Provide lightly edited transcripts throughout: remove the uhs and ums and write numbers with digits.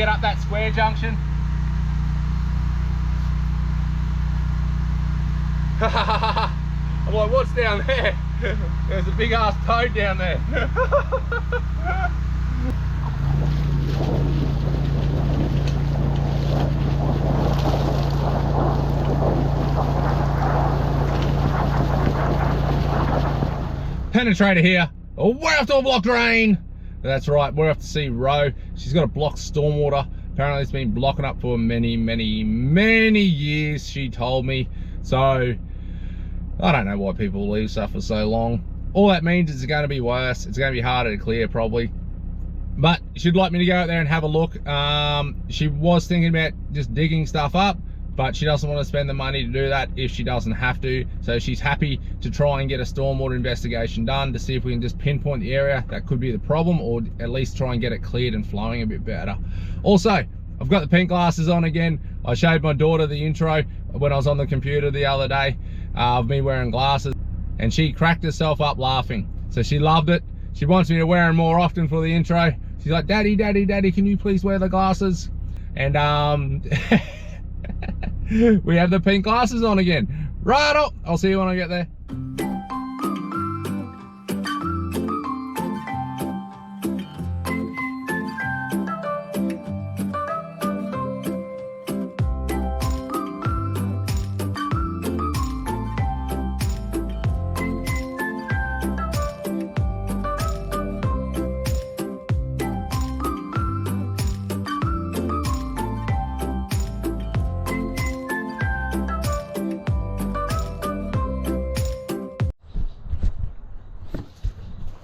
get up that square junction. I'm like, what's down there? There's a big ass toad down there. Penetrator here. Oh, we're after a blocked rain. That's right, we're off to see Ro. She's got a blocked stormwater. Apparently it's been blocking up for many years, she told me. So I don't know why people leave stuff for so long. All that means is it's going to be worse. It's going to be harder to clear probably. But she'd like me to go out there and have a look. She was thinking about just digging stuff up, but she doesn't want to spend the money to do that if she doesn't have to. So she's happy to try and get a stormwater investigation done to see if we can just pinpoint the area that could be the problem, or at least try and get it cleared and flowing a bit better. Also, I've got the pink glasses on again. I showed my daughter the intro when I was on the computer the other day of me wearing glasses, and she cracked herself up laughing. So she loved it. She wants me to wear them more often for the intro. She's like, Daddy, can you please wear the glasses? And we have the pink glasses on again. Right, I'll see you when I get there.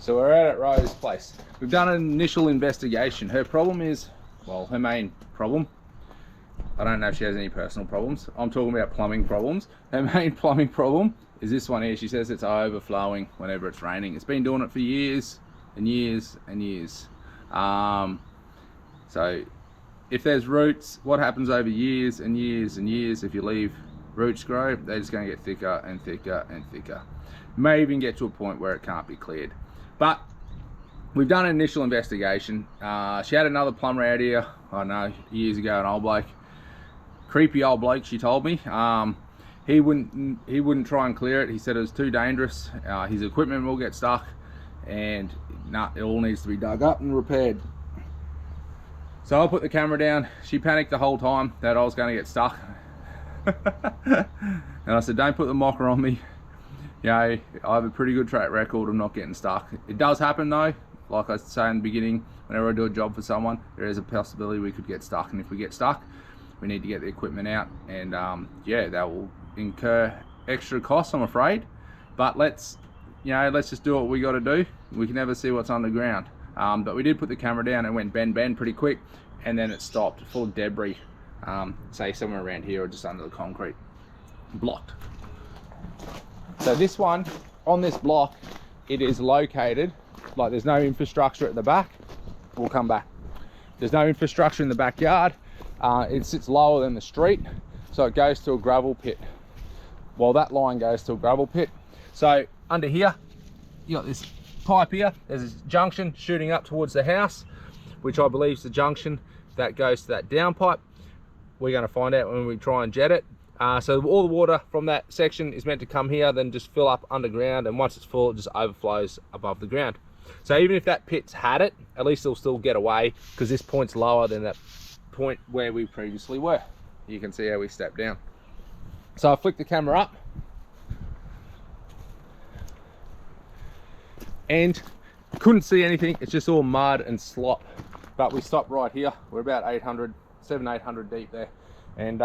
So we're at Ro's place. We've done an initial investigation. Her problem is, well, her main problem, I don't know if she has any personal problems. I'm talking about plumbing problems. Her main plumbing problem is this one here. She says it's overflowing whenever it's raining. It's been doing it for years and years and years. So if there's roots, what happens over years and years and years, if you leave roots grow, they're just going to get thicker and thicker and thicker. May even get to a point where it can't be cleared. But we've done an initial investigation. She had another plumber out here, I don't know, years ago, an old bloke. Creepy old bloke, she told me. He wouldn't try and clear it. He said it was too dangerous. His equipment will get stuck, and it all needs to be dug up and repaired. So I put the camera down. She panicked the whole time that I was going to get stuck. And I said, don't put the mocker on me. You know, I have a pretty good track record of not getting stuck. It does happen though. Like I say in the beginning, whenever I do a job for someone, there is a possibility we could get stuck. And if we get stuck, we need to get the equipment out. And yeah, that will incur extra costs, I'm afraid. But let's just do what we got to do. We can never see what's underground. But we did put the camera down and went bend pretty quick. And then it stopped, full of debris. Say somewhere around here or just under the concrete. Blocked. So this one, on this block, it is located, like there's no infrastructure at the back. We'll come back. There's no infrastructure in the backyard. It sits lower than the street, so it goes to a gravel pit. Well, that line goes to a gravel pit. So under here, you got this pipe here. There's this junction shooting up towards the house, which I believe is the junction that goes to that down pipe. We're going to find out when we try and jet it. So all the water from that section is meant to come here, then just fill up underground, and once it's full, it just overflows above the ground. So even if that pit's had it, at least it'll still get away, because this point's lower than that point where we previously were. You can see how we stepped down. So I flicked the camera up, and couldn't see anything. It's just all mud and slop. But we stopped right here. We're about 700-800 deep there, and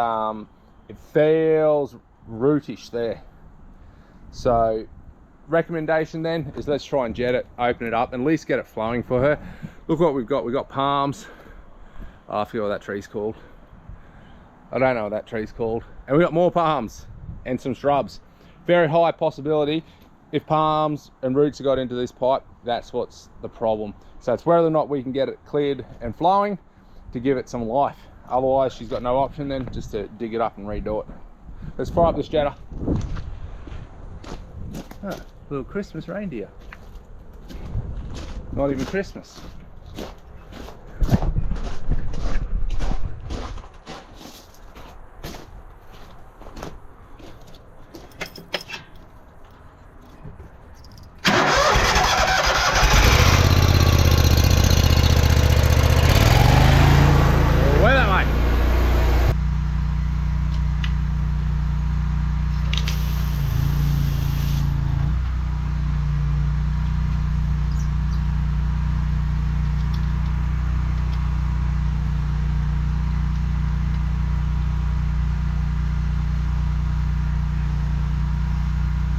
it feels rootish there. So recommendation then is let's try and jet it, open it up, and at least get it flowing for her. Look what we've got. We've got palms. Oh, I forget what that tree's called. I don't know what that tree's called. And we've got more palms and some shrubs. Very high possibility if palms and roots have got into this pipe, that's what's the problem. So it's whether or not we can get it cleared and flowing to give it some life. Otherwise, she's got no option then, just to dig it up and redo it. Let's fire up this jetter. Oh, little Christmas reindeer. Not even Christmas.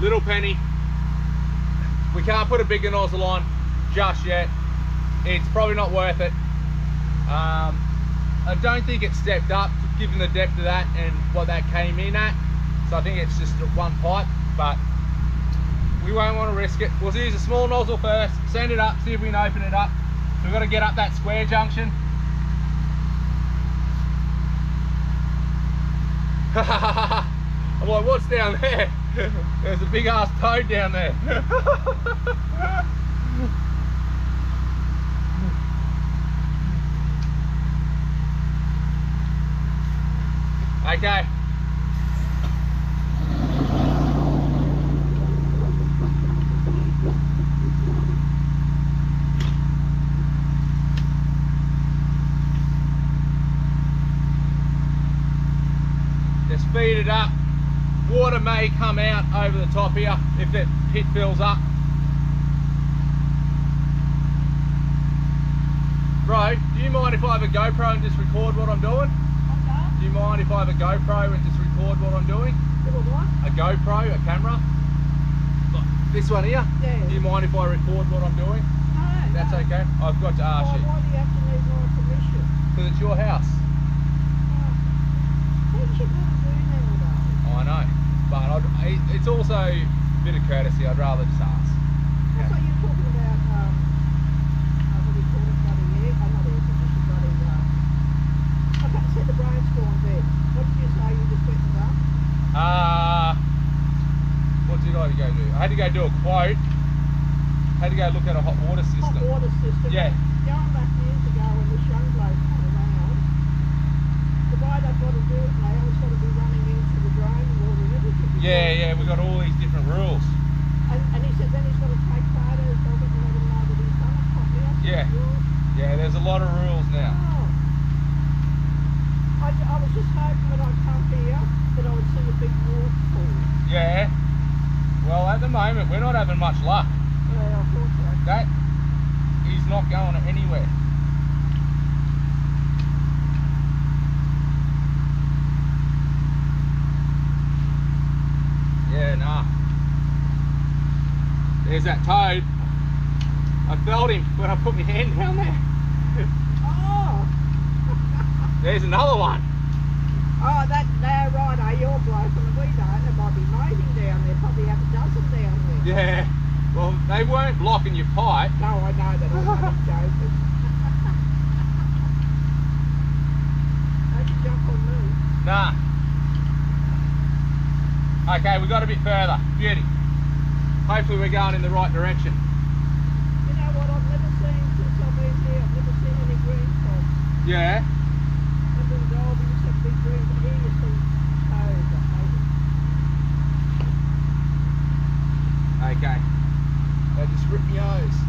Little penny. We can't put a bigger nozzle on just yet. It's probably not worth it. I don't think it's stepped up given the depth of that and what that came in at. So I think it's just one pipe, but we won't want to risk it. We'll use a small nozzle first, send it up, see if we can open it up. So we've got to get up that square junction. I'm like, what's down there? There's a big ass toad down there. Okay. Just feed it up. Water may come out over the top here if the pit fills up. Bro, do you mind if I have a GoPro and just record what I'm doing? Okay. Do you mind if I have a GoPro and just record what I'm doing? What? A GoPro, a camera? This one here? Yeah. Do you mind if I record what I'm doing? No. That's okay. I've got to ask you. Why do you have to need my permission? Because it's your house. I know, but it's also a bit of courtesy. I'd rather just ask. I thought you were talking about what do you call it, bloody air? I'm not air conditioning, bloody. I can't see the brains go on bed. What did you say? You just went to that? What did I go do? I had to go do a quote. Had to go look at a hot water system. Hot water system. Yeah. Going back years ago when this young bloke came around, the guy that got to do it now has got to be running into the drain water and everything. Yeah, we've got all these different rules. And he said then he's got to take photos of it and let them know that he's done it properly. Yeah, there's a lot of rules now. Oh. I was just hoping when I come here that I would see a big waterfall. Yeah. Well, at the moment we're not having much luck. Yeah, I thought so. That is not going anywhere. Yeah, nah. There's that toad. I felt him when I put my hand down there. Oh! There's another one. Oh, they're right, you're bloke and we don't. There might be mating down there, probably have a dozen down there. Yeah. Well, they weren't blocking your pipe. No, I know that. I'm only joking. Don't you jump on me. Nah. Okay, we got a bit further. Beauty. Hopefully we're going in the right direction. You know what, I've never seen since I've been here, I've never seen any green frogs. Yeah. Remember in Gold, we used to have big green, but here you see toads, I hate it. Okay. They just ripped me hose.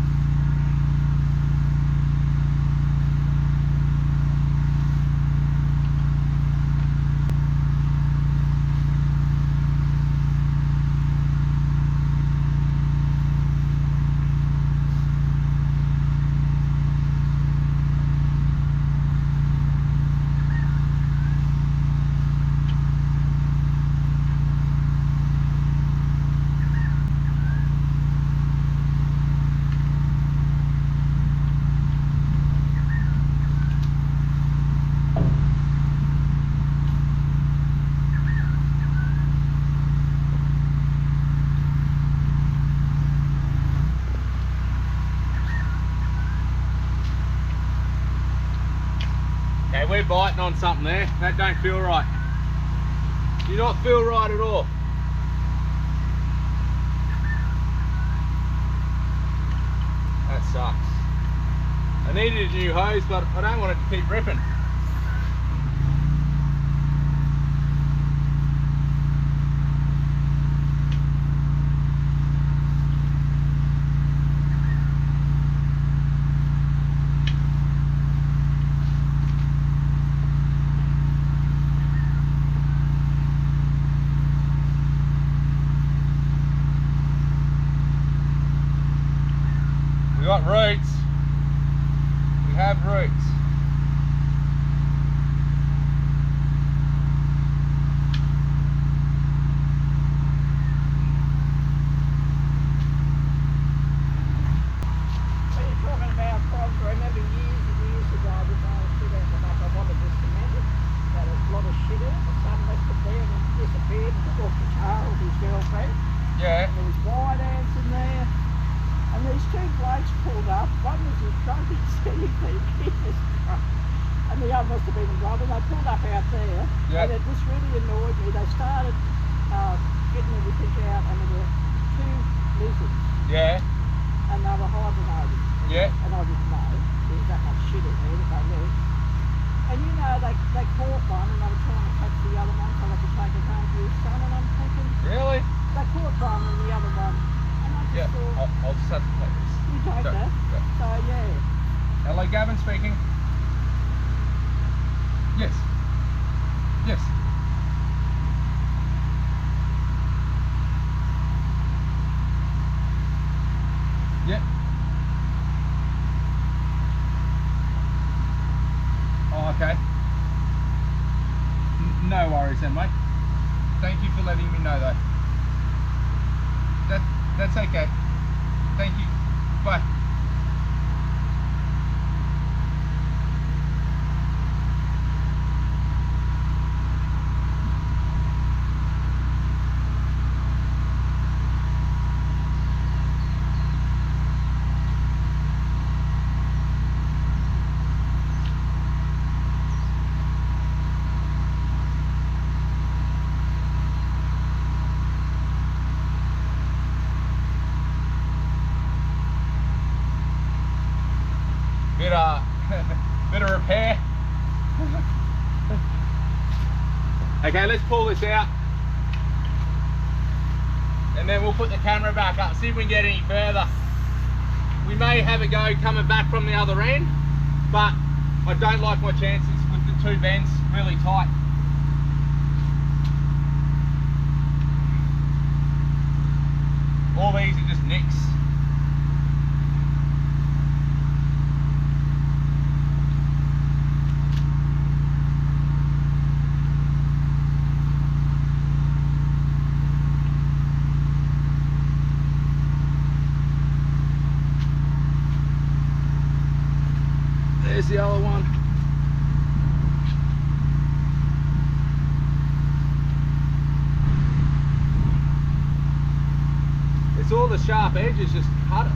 We're biting on something there. That don't feel right. Do not feel right at all. That sucks. I needed a new hose, but I don't want it to keep ripping. We got roots. We have roots. shit in it. The son left it there and then disappeared and took off the car with his girlfriend. Yeah. And there was wide ants in there. And these two blokes pulled up. One was a drunken CCTV, and the other must have been a driver. They pulled up out there, yeah. and it just really annoyed me. They started getting everything out, and there were two lizards. Yeah. And they were hibernating. Yeah. And I didn't know. There was that much shit in there that they left. And you know, they caught one and they were trying to catch the other one so they could take it home to his son, and I'm thinking, Really? they caught one and the other one. And I just thought, I'll just have to take this. you take So, that. yeah. So yeah. Hello, Gavin speaking. Yes. Yes. Yep. Oh, okay. No worries then, mate. Thank you for letting me know, though. That's okay. Thank you. Bye. Bit of repair. Okay, let's pull this out and then we'll put the camera back up, see if we can get any further. We may have a go coming back from the other end, but I don't like my chances with the two vents really tight. All these are just nicks. There's the other one. It's all the sharp edges just cut it.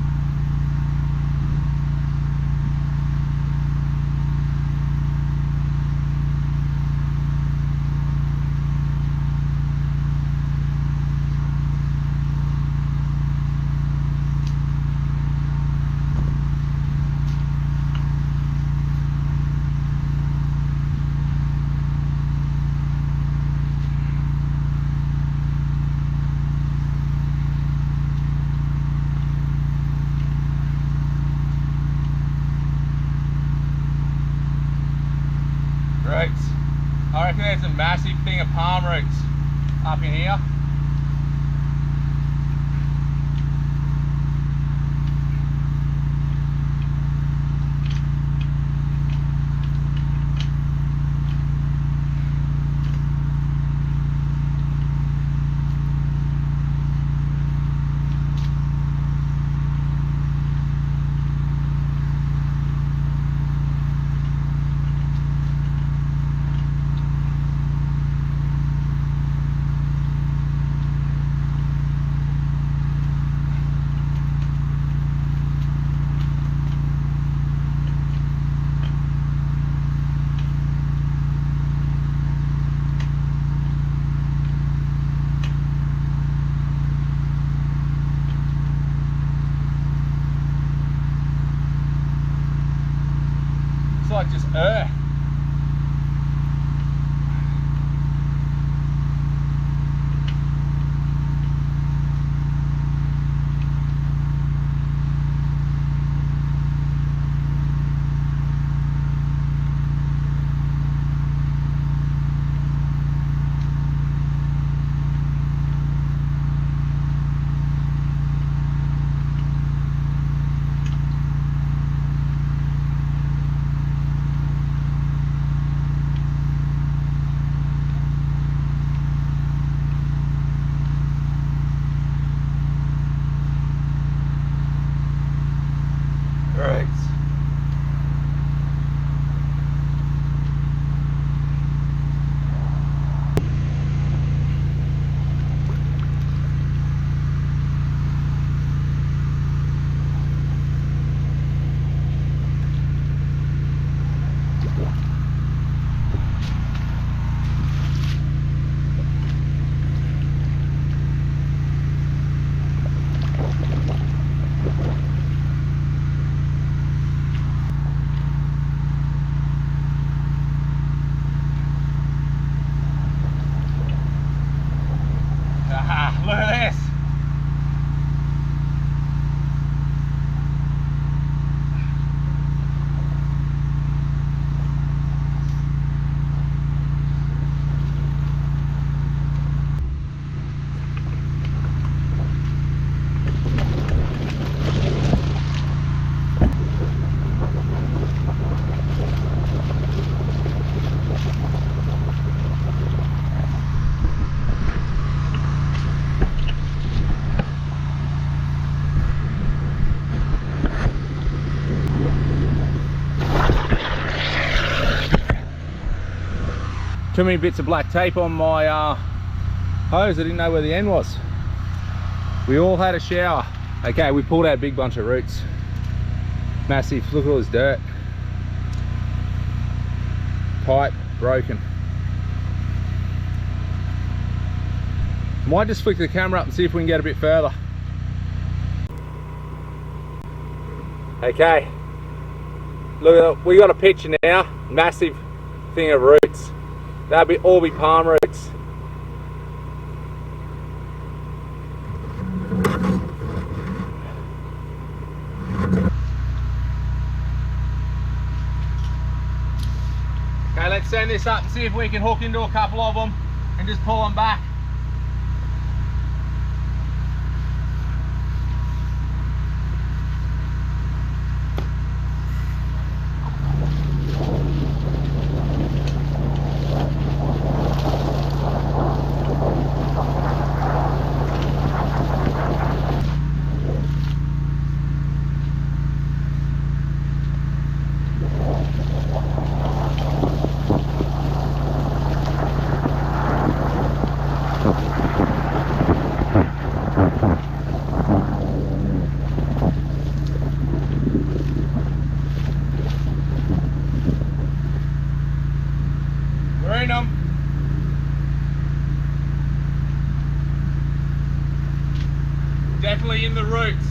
Roots. I reckon there's a massive thing of palm roots up in here. It's like just earth. Too many bits of black tape on my hose. I didn't know where the end was. We all had a shower. Okay, we pulled out a big bunch of roots. Massive. Look at all this dirt. Pipe broken. Might just flick the camera up and see if we can get a bit further. Okay, look at that. We got a picture now. Massive thing of roots. That'll be all be palm roots. Okay, let's send this up and see if we can hook into a couple of them and just pull them back. We're in them. Definitely in the roots.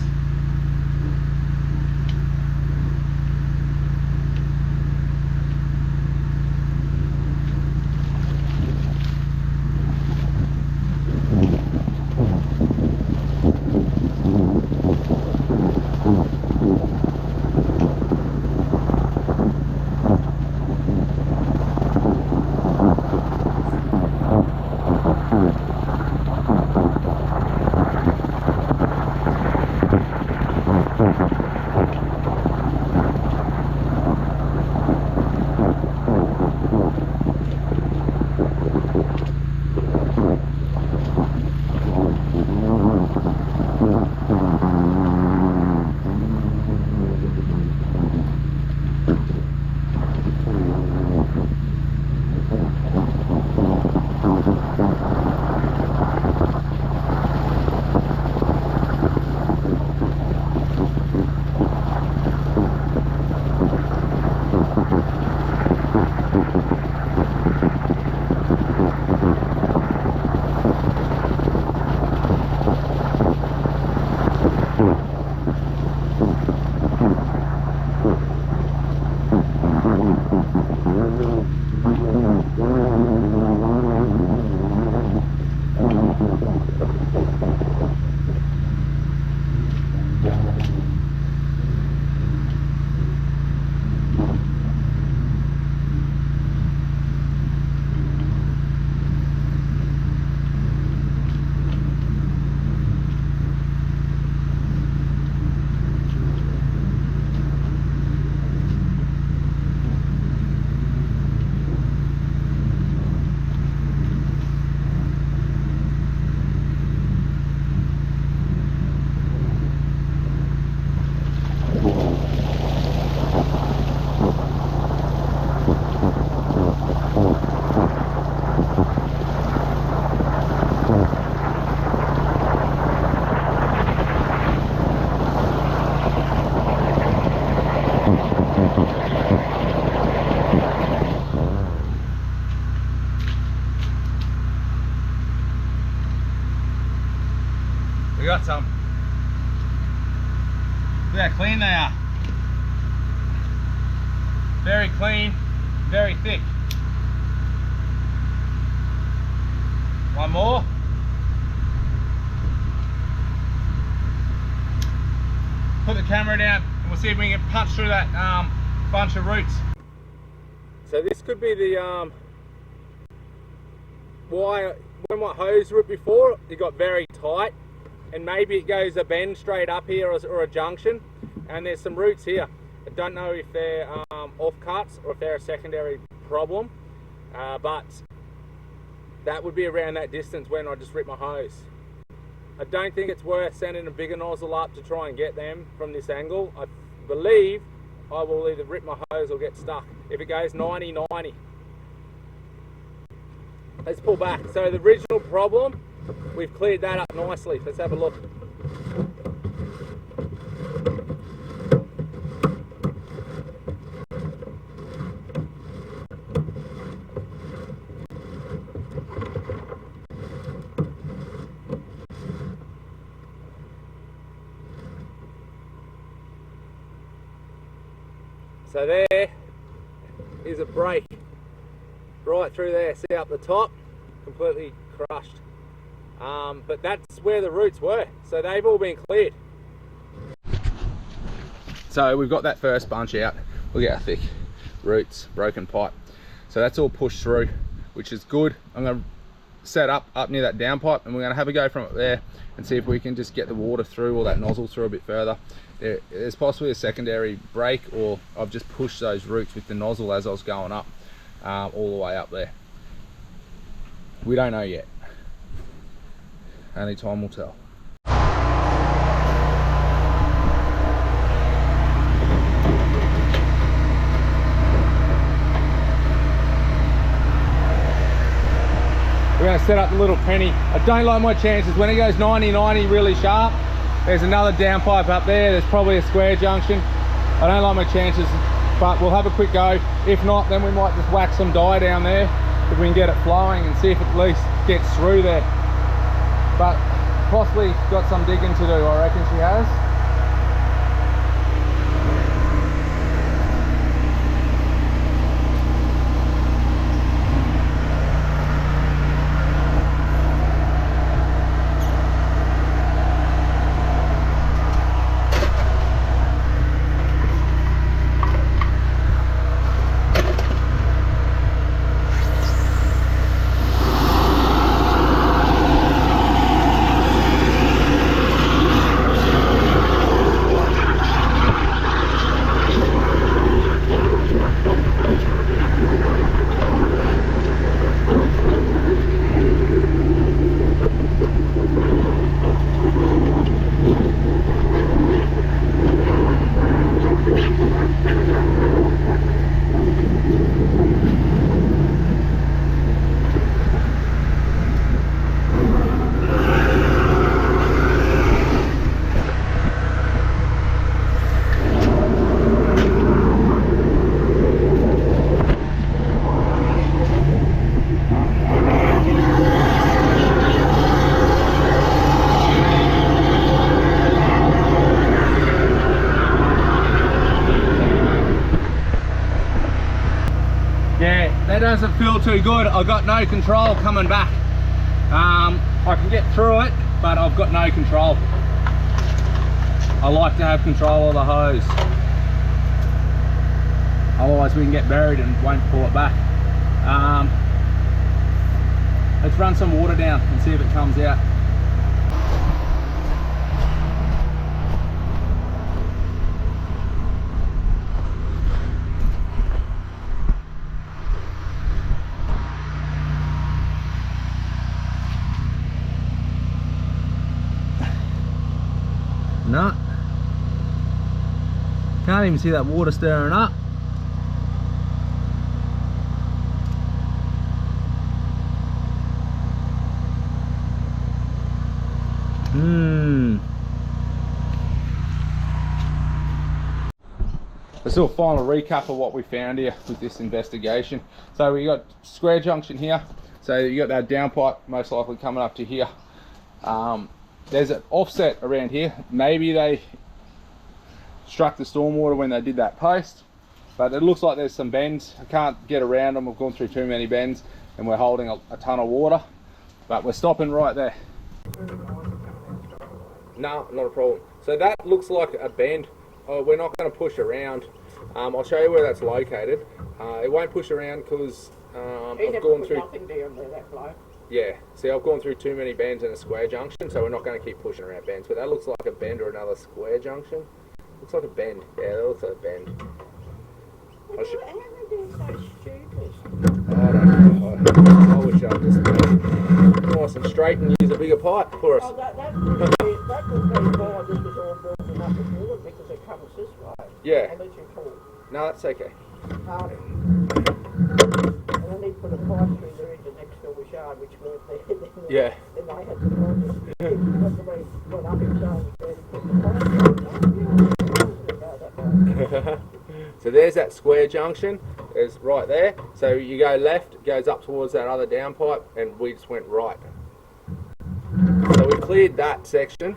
We got some. Look how clean they are. Very clean, very thick. One more. Put the camera down and we'll see if we can punch through that bunch of roots. So this could be the why when my hose ripped before, it got very tight, and maybe it goes a bend straight up here or a junction, and there's some roots here. I don't know if they're offcuts or if they're a secondary problem, but that would be around that distance when I just ripped my hose. I don't think it's worth sending a bigger nozzle up to try and get them from this angle. I believe I will either rip my hose or get stuck if it goes 90-90. let's pull back. So the original problem, we've cleared that up nicely. Let's have a look. So there is a break right through there. See up the top, completely crushed. But that's where the roots were. So they've all been cleared. So we've got that first bunch out. Look at how thick roots, broken pipe. So that's all pushed through, which is good. I'm going to set up near that downpipe, and we're going to have a go from up there and see if we can just get the water through, or that nozzle through a bit further. There's possibly a secondary break, or I've just pushed those roots with the nozzle as I was going up, all the way up there. We don't know yet. Only time will tell. We're going to set up the little penny. I don't like my chances. When it goes 90-90 really sharp, there's another downpipe up there. There's probably a square junction. I don't like my chances, but we'll have a quick go. If not, then we might just whack some dye down there if we can get it flowing, and see if it at least gets through there. But possibly got some digging to do, I reckon she has. That doesn't feel too good. I've got no control coming back. I can get through it, but I've got no control. I like to have control of the hose. Otherwise we can get buried and won't pull it back. Let's run some water down and see if it comes out. No, can't even see that water stirring up. Let's do a final recap of what we found here with this investigation. So we got square junction here. So you got that downpipe most likely coming up to here. There's an offset around here. Maybe they struck the stormwater when they did that post, but it looks like there's some bends. I can't get around them. We've gone through too many bends and we're holding a ton of water, but we're stopping right there. No, not a problem. So that looks like a bend. We're not going to push around. I'll show you where that's located. It won't push around because I've gone through nothing down there, that bloke. Yeah, see, I've gone through too many bends in a square junction, so we're not going to keep pushing around bends. But that looks like a bend or another square junction. Looks like a bend. Yeah, that looks like a bend. How are they doing so stupid? I don't know. I wish I'd just nice and straight and use a bigger pipe for us. Oh, that would be why this was all broken up before, because it comes this way. Yeah. I'll let you talk. No, that's okay. And then they put a pipe through there into next door. shard, which weren't there. Yeah. Then they had to find it. That's the way he went up and showing where he put the pipe. So there's that square junction, is right there. So you go left, it goes up towards that other downpipe, and we just went right. So we cleared that section,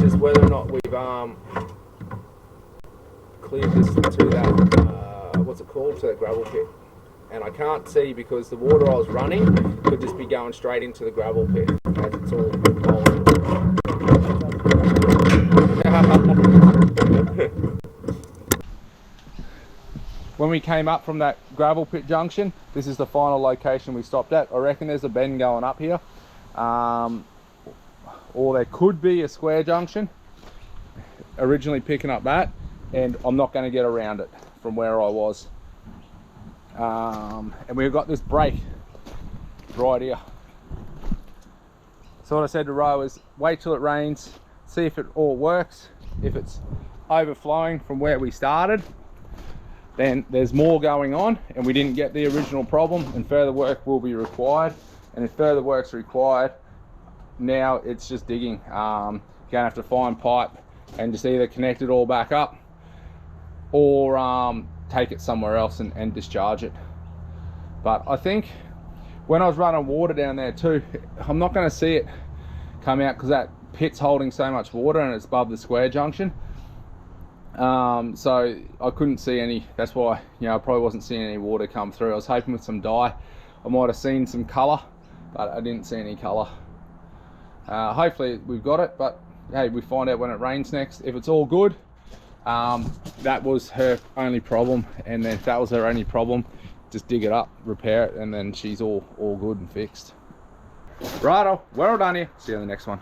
just whether or not we've cleared this to that, what's it called, to that gravel pit. And I can't see because the water I was running could just be going straight into the gravel pit as it's all rolling. When we came up from that gravel pit junction, this is the final location we stopped at. I reckon there's a bend going up here, or there could be a square junction originally picking up that, and I'm not going to get around it from where I was. And we've got this break right here. So what I said to Ro is wait till it rains, see if it all works. If it's overflowing from where we started, then there's more going on and we didn't get the original problem, and further work will be required. And if further work's required, now it's just digging. You're gonna have to find pipe and just either connect it all back up or take it somewhere else and discharge it. But I think when I was running water down there too, I'm not going to see it come out because that pit's holding so much water and it's above the square junction. So I couldn't see any. That's why, you know, I probably wasn't seeing any water come through. I was hoping with some dye I might have seen some colour, but I didn't see any colour. Hopefully we've got it, but hey, we find out when it rains next. If it's all good, that was her only problem, and then if that was her only problem, just dig it up, repair it, and then she's all good and fixed. Righto, well done here. See you on the next one.